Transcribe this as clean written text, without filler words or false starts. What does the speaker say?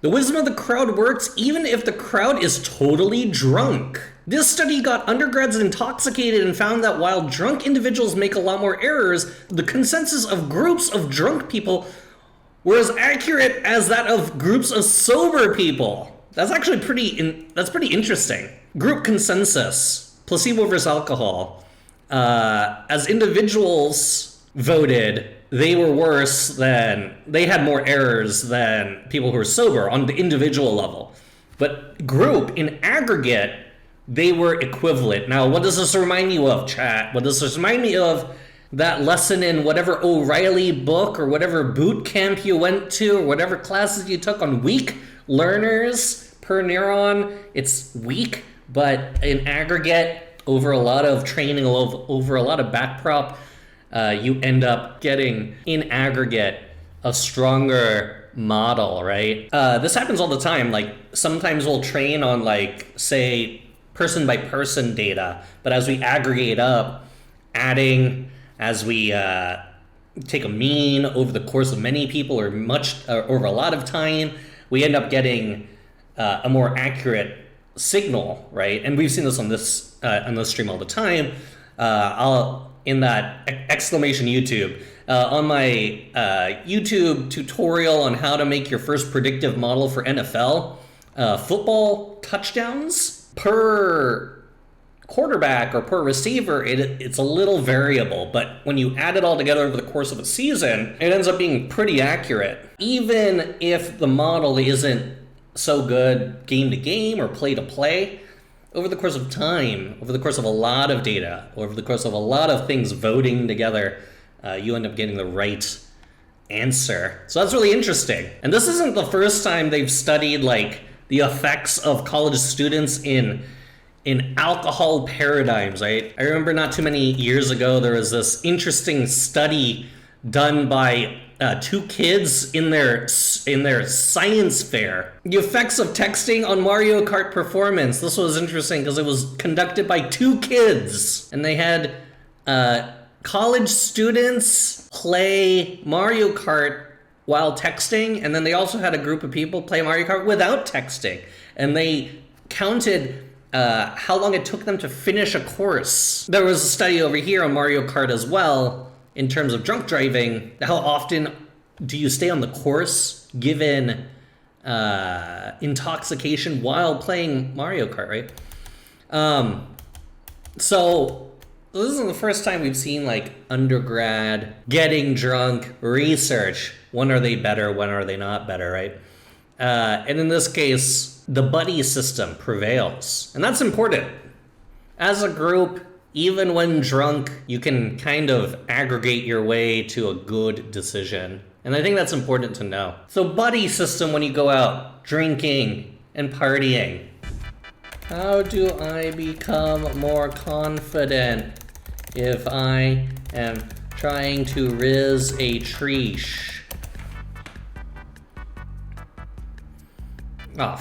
The wisdom of the crowd works even if the crowd is totally drunk. This study got undergrads intoxicated and found that while drunk individuals make a lot more errors, the consensus of groups of drunk people were as accurate as that of groups of sober people. That's actually pretty interesting. Group consensus, placebo versus alcohol. As individuals voted, they were worse than, they had more errors than people who were sober on the individual level. But group, in aggregate, they were equivalent. Now, what does this remind you of, chat? What does this remind me of? That lesson in whatever O'Reilly book or whatever boot camp you went to or whatever classes you took on weak learners per neuron. It's weak, but in aggregate, over a lot of training, over a lot of back prop, you end up getting, in aggregate, a stronger model, right? This happens all the time. Like, sometimes we'll train on, like, say, person by person data, but as we aggregate up, adding, as we take a mean over the course of many people or over a lot of time, we end up getting a more accurate signal, right? And we've seen this on this stream all the time. In that exclamation YouTube, on my YouTube tutorial on how to make your first predictive model for NFL, football touchdowns per quarterback or per receiver, it's a little variable, but when you add it all together over the course of a season, it ends up being pretty accurate. Even if the model isn't so good game to game or play to play, over the course of time, over the course of a lot of data, over the course of a lot of things voting together, you end up getting the right answer. So that's really interesting. And this isn't the first time they've studied like the effects of college students in alcohol paradigms, right? I remember not too many years ago, there was this interesting study done by two kids in their science fair. The effects of texting on Mario Kart performance. This was interesting because it was conducted by two kids, and they had college students play Mario Kart while texting, and then they also had a group of people play Mario Kart without texting, and they counted how long it took them to finish a course. There was a study over here on Mario Kart as well, in terms of drunk driving. How often do you stay on the course given intoxication while playing Mario Kart, right? So this isn't the first time we've seen like undergrad getting drunk research. When are they better? When are they not better, right? And in this case, the buddy system prevails. And that's important. As a group, even when drunk, you can kind of aggregate your way to a good decision. And I think that's important to know. So buddy system when you go out drinking and partying. How do I become more confident if I am trying to riz a treesh? Oh,